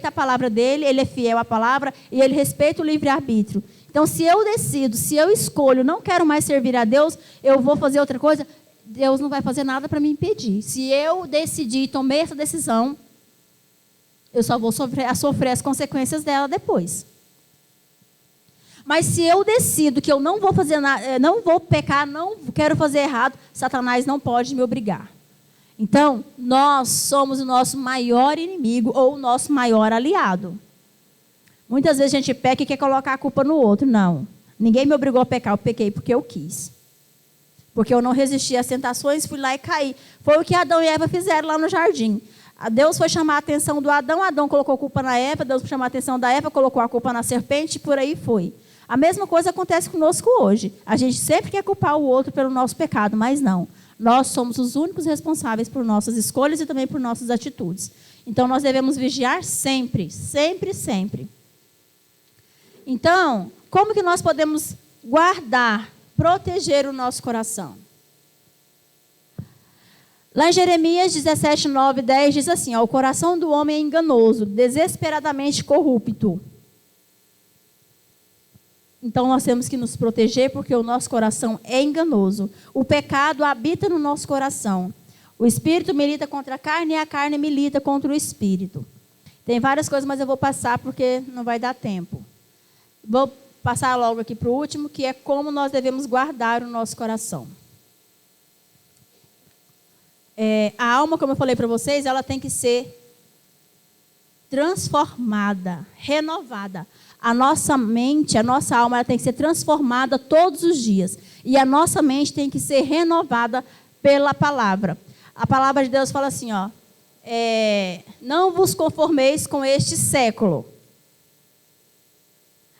a palavra dele, ele é fiel à palavra e ele respeita o livre-arbítrio. Então, se eu decido, se eu escolho, não quero mais servir a Deus, eu vou fazer outra coisa, Deus não vai fazer nada para me impedir. Se eu decidir e tomei essa decisão, eu só vou sofrer as consequências dela depois. Mas se eu decido que eu não vou fazer nada, não vou pecar, não quero fazer errado, Satanás não pode me obrigar. Então, nós somos o nosso maior inimigo ou o nosso maior aliado. Muitas vezes a gente peca e quer colocar a culpa no outro. Não. Ninguém me obrigou a pecar, eu pequei porque eu quis. Porque eu não resisti às tentações, fui lá e caí. Foi o que Adão e Eva fizeram lá no jardim. Deus foi chamar a atenção do Adão, Adão colocou a culpa na Eva, Deus foi chamar a atenção da Eva, colocou a culpa na serpente e por aí foi. A mesma coisa acontece conosco hoje. A gente sempre quer culpar o outro pelo nosso pecado, mas não. Nós somos os únicos responsáveis por nossas escolhas e também por nossas atitudes. Então, nós devemos vigiar sempre, sempre, sempre. Então, como que nós podemos guardar, proteger o nosso coração? Lá em Jeremias 17, 9, 10, diz assim, ó, o coração do homem é enganoso, desesperadamente corrupto. Então, nós temos que nos proteger porque o nosso coração é enganoso. O pecado habita no nosso coração. O espírito milita contra a carne e a carne milita contra o espírito. Tem várias coisas, mas eu vou passar porque não vai dar tempo. Vou passar logo aqui para o último, que é como nós devemos guardar o nosso coração. A alma, como eu falei para vocês, ela tem que ser transformada, renovada. A nossa mente, a nossa alma, ela tem que ser transformada todos os dias. E a nossa mente tem que ser renovada pela palavra. A palavra de Deus fala assim, ó, não vos conformeis com este século,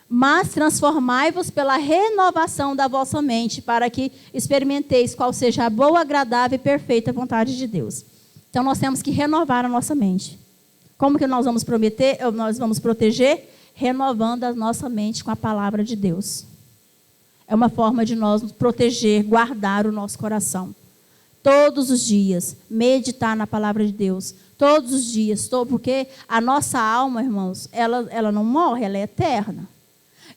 mas transformai-vos pela renovação da vossa mente, para que experimenteis qual seja a boa, agradável e perfeita vontade de Deus. Então, nós temos que renovar a nossa mente. Como que nós vamos proteger? Renovando a nossa mente com a palavra de Deus. É uma forma de nós nos proteger, guardar o nosso coração. Todos os dias, meditar na palavra de Deus. Todos os dias, porque a nossa alma, irmãos, ela não morre, ela é eterna.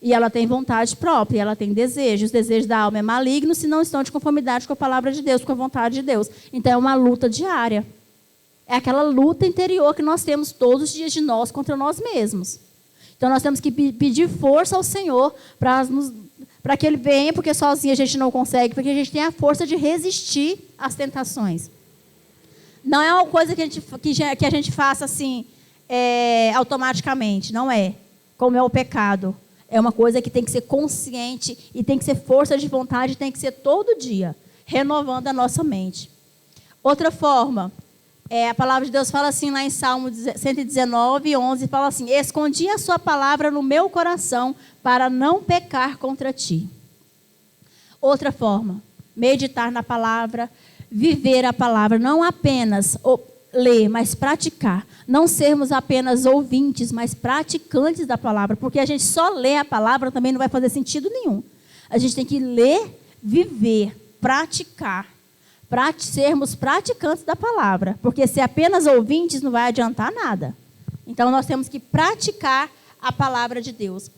E ela tem vontade própria, ela tem desejos. Os desejos da alma é maligno se não estão de conformidade com a palavra de Deus, com a vontade de Deus. Então é uma luta diária. É aquela luta interior que nós temos todos os dias de nós contra nós mesmos. Então, nós temos que pedir força ao Senhor para que Ele venha, porque sozinho a gente não consegue, porque a gente tem a força de resistir às tentações. Não é uma coisa que a gente faça assim, automaticamente, não é. Como é o pecado. É uma coisa que tem que ser consciente e tem que ser força de vontade, tem que ser todo dia, renovando a nossa mente. Outra forma... a palavra de Deus fala assim lá em Salmo 119, 11, fala assim, escondi a sua palavra no meu coração para não pecar contra ti. Outra forma, meditar na palavra, viver a palavra, não apenas ler, mas praticar. Não sermos apenas ouvintes, mas praticantes da palavra, porque a gente só lê a palavra também não vai fazer sentido nenhum. A gente tem que ler, viver, praticar. Sermos praticantes da palavra, porque se apenas ouvintes não vai adiantar nada. Então, nós temos que praticar a palavra de Deus.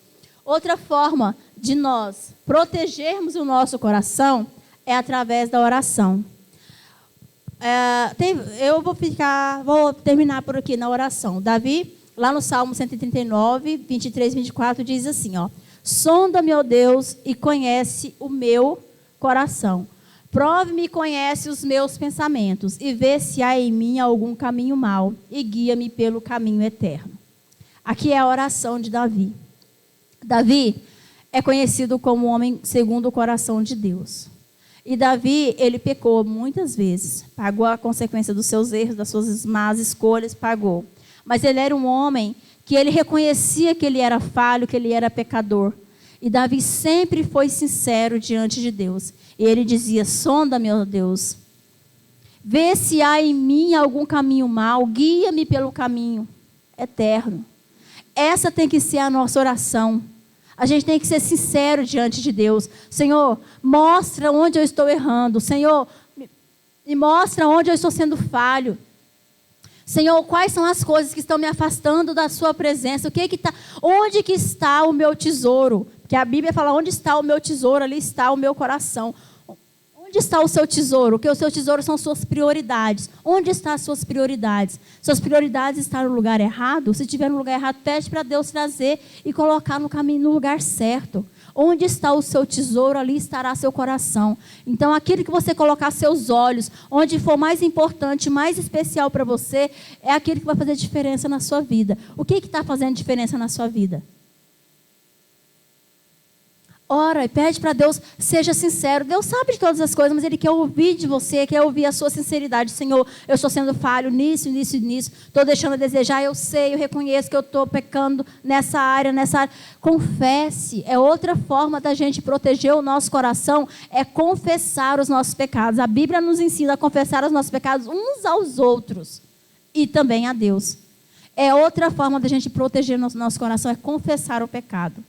Outra forma de nós protegermos o nosso coração é através da oração. Vou terminar por aqui na oração. Davi, lá no Salmo 139, 23, 24, diz assim, ó: sonda-me, ó Deus, e conhece o meu coração. Prove-me e conhece os meus pensamentos, e vê se há em mim algum caminho mau, e guia-me pelo caminho eterno. Aqui é a oração de Davi. Davi é conhecido como um homem segundo o coração de Deus. E Davi, ele pecou muitas vezes, pagou a consequência dos seus erros, das suas más escolhas, pagou. Mas ele era um homem que ele reconhecia que ele era falho, que ele era pecador. E Davi sempre foi sincero diante de Deus. E ele dizia: sonda-me, ó Deus, vê se há em mim algum caminho mau, guia-me pelo caminho eterno. Essa tem que ser a nossa oração. A gente tem que ser sincero diante de Deus. Senhor, mostra onde eu estou errando. Senhor, me mostra onde eu estou sendo falho. Senhor, quais são as coisas que estão me afastando da sua presença? Onde que está o meu tesouro? Porque a Bíblia fala: onde está o meu tesouro, ali está o meu coração. Onde está o seu tesouro? Porque o seu tesouro são suas prioridades. Onde estão as suas prioridades? Suas prioridades estão no lugar errado? Se estiver no lugar errado, pede para Deus trazer e colocar no caminho, no lugar certo. Onde está o seu tesouro, ali estará seu coração. Então, aquilo que você colocar seus olhos, onde for mais importante, mais especial para você, é aquilo que vai fazer diferença na sua vida. O que está fazendo diferença na sua vida? Ora e pede para Deus, seja sincero. Deus sabe de todas as coisas, mas Ele quer ouvir de você, quer ouvir a sua sinceridade. Senhor, eu estou sendo falho nisso, nisso e nisso. Estou deixando a desejar, eu sei, eu reconheço que eu estou pecando nessa área. Confesse. É outra forma da gente proteger o nosso coração, é confessar os nossos pecados. A Bíblia nos ensina a confessar os nossos pecados uns aos outros e também a Deus. É outra forma da gente proteger o nosso coração, é confessar o pecado.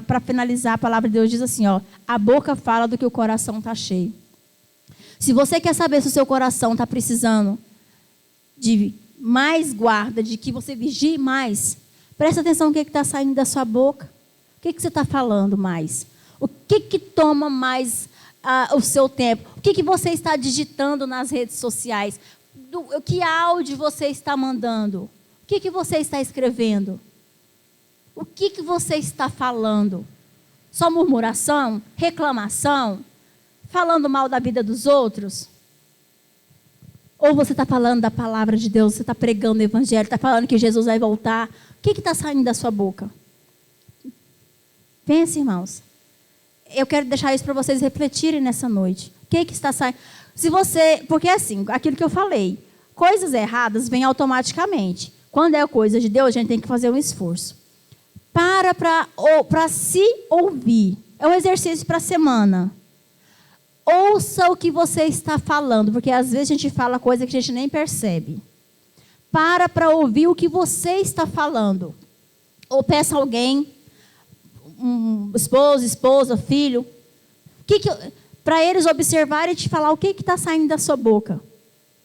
Para finalizar, a palavra de Deus diz assim, ó: a boca fala do que o coração está cheio. Se você quer saber se o seu coração está precisando de mais guarda, de que você vigie mais, presta atenção no que está saindo da sua boca. O que você está falando mais? O que toma mais o seu tempo? O que você está digitando nas redes sociais? Que áudio você está mandando? O que você está escrevendo? O que você está falando? Só murmuração? Reclamação? Falando mal da vida dos outros? Ou você está falando da palavra de Deus? Você está pregando o evangelho? Está falando que Jesus vai voltar? O que está saindo da sua boca? Pense, irmãos. Eu quero deixar isso para vocês refletirem nessa noite. O que está saindo? Porque assim, aquilo que eu falei, coisas erradas vêm automaticamente. Quando é coisa de Deus, a gente tem que fazer um esforço. Para se ouvir. É um exercício para a semana. Ouça o que você está falando, porque às vezes a gente fala coisa que a gente nem percebe. Para ouvir o que você está falando. Ou peça a alguém, esposa, filho, para eles observarem e te falar o que está saindo da sua boca.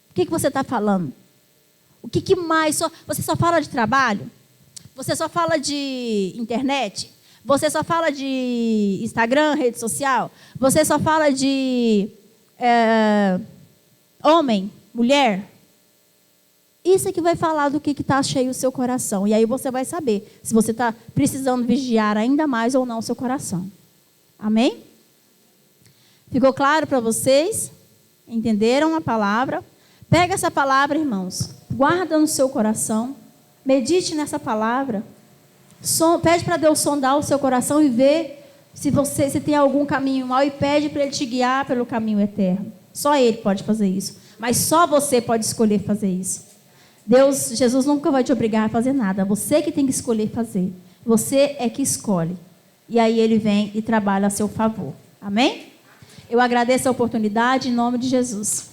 O que você está falando? O que mais? Você só fala de trabalho? Você só fala de internet? Você só fala de Instagram, rede social? Você só fala de homem, mulher? Isso é que vai falar do que está cheio o seu coração. E aí você vai saber se você está precisando vigiar ainda mais ou não o seu coração. Amém? Ficou claro para vocês? Entenderam a palavra? Pega essa palavra, irmãos. Guarda no seu coração. Medite nessa palavra. Pede para Deus sondar o seu coração e ver se tem algum caminho mau e pede para Ele te guiar pelo caminho eterno. Só Ele pode fazer isso. Mas só você pode escolher fazer isso. Jesus nunca vai te obrigar a fazer nada. Você que tem que escolher fazer. Você é que escolhe. E aí Ele vem e trabalha a seu favor. Amém? Eu agradeço a oportunidade em nome de Jesus.